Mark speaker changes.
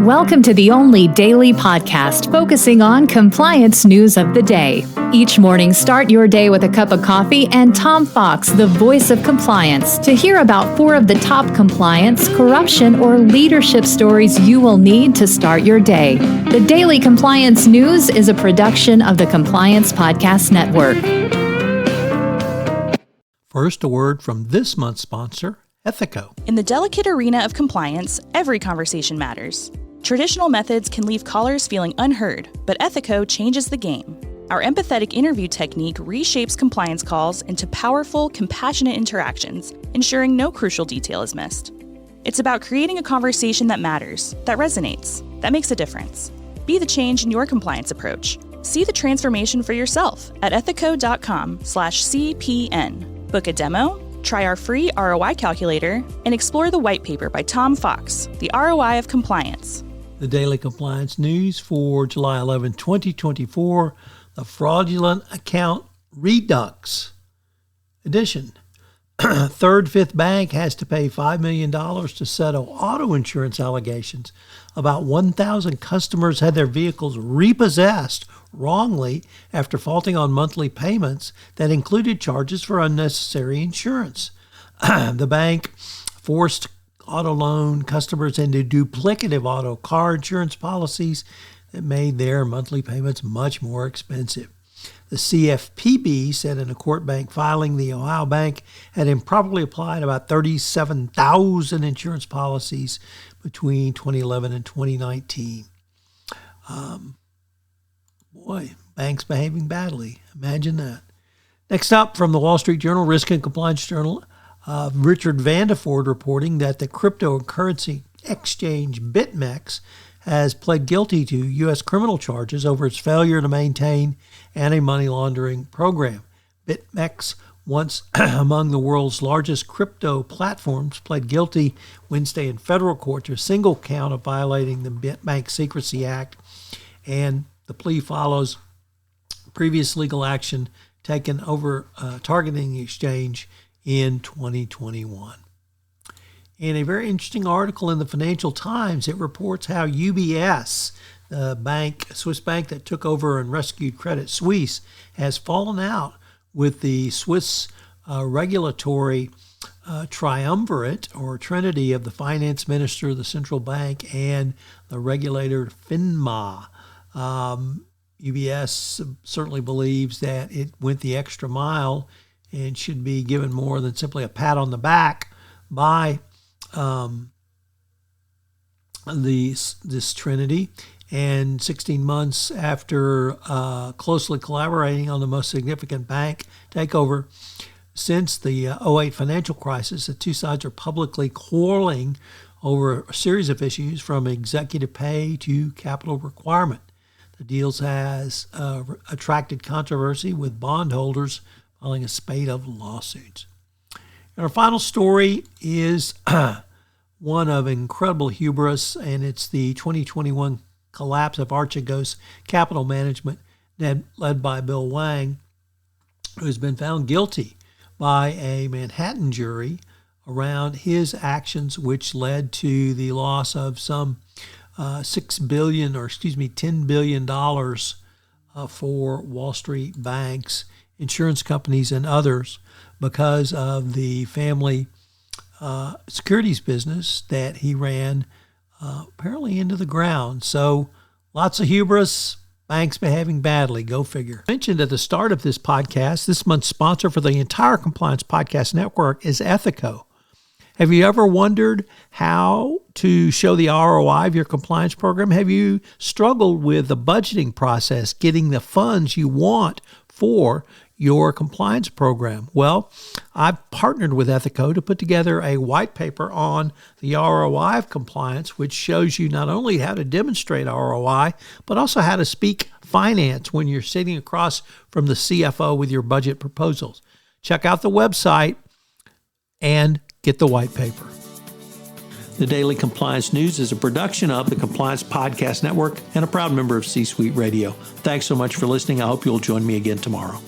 Speaker 1: Welcome to the only daily podcast focusing on compliance news of the day. Each morning, start your day with a cup of coffee and Tom Fox, the voice of compliance, to hear about 4 of the top compliance, corruption, or leadership stories you will need to start your day. The Daily Compliance News is a production of the Compliance Podcast Network.
Speaker 2: First, a word from this month's sponsor, Ethico.
Speaker 3: In the delicate arena of compliance, every conversation matters. Traditional methods can leave callers feeling unheard, but Ethico changes the game. Our empathetic interview technique reshapes compliance calls into powerful, compassionate interactions, ensuring no crucial detail is missed. It's about creating a conversation that matters, that resonates, that makes a difference. Be the change in your compliance approach. See the transformation for yourself at ethico.com/CPN. Book a demo, try our free ROI calculator, and explore the white paper by Tom Fox, The ROI of Compliance.
Speaker 2: The Daily Compliance News for July 11, 2024, the Fraudulent Account Redux edition. Third Fifth Bank has to pay $5 million to settle auto insurance allegations. About 1,000 customers had their vehicles repossessed wrongly after faulting on monthly payments that included charges for unnecessary insurance. The bank forced auto loan customers into duplicative auto car insurance policies that made their monthly payments much more expensive. The CFPB said in a court bank filing the Ohio bank had improperly applied about 37,000 insurance policies between 2011 and 2019. Banks behaving badly. Imagine that. Next up, from the Wall Street Journal, Risk and Compliance Journal, Richard Vandeford reporting that the cryptocurrency exchange BitMEX has pled guilty to U.S. criminal charges over its failure to maintain anti-money-laundering program. BitMEX, once among the world's largest crypto platforms, pled guilty Wednesday in federal court to a single count of violating the Bank Secrecy Act, and the plea follows previous legal action taken over targeting the exchange in 2021. In a very interesting article in the Financial Times, it reports how UBS, the Swiss bank that took over and rescued Credit Suisse, has fallen out with the Swiss regulatory triumvirate or trinity of the finance minister, the central bank, and the regulator FINMA. UBS certainly believes that it went the extra mile and should be given more than simply a pat on the back by this trinity. And 16 months after closely collaborating on the most significant bank takeover since the 2008 financial crisis, the two sides are publicly quarreling over a series of issues from executive pay to capital requirement. The deals has attracted controversy with bondholders filing a spate of lawsuits. And our final story is one of incredible hubris, and it's the 2021 collapse of Archegos Capital Management, led by Bill Wang, who has been found guilty by a Manhattan jury around his actions, which led to the loss of some $10 billion for Wall Street banks, insurance companies, and others because of the family securities business that he ran apparently into the ground. So lots of hubris, banks behaving badly. Go figure. Mentioned at the start of this podcast, this month's sponsor for the entire Compliance Podcast Network is Ethico. Have you ever wondered how to show the ROI of your compliance program? Have you struggled with the budgeting process, getting the funds you want for your compliance program? Well, I've partnered with Ethico to put together a white paper on the ROI of compliance, which shows you not only how to demonstrate ROI, but also how to speak finance when you're sitting across from the CFO with your budget proposals. Check out the website and get the white paper. The Daily Compliance News is a production of the Compliance Podcast Network and a proud member of C-Suite Radio. Thanks so much for listening. I hope you'll join me again tomorrow.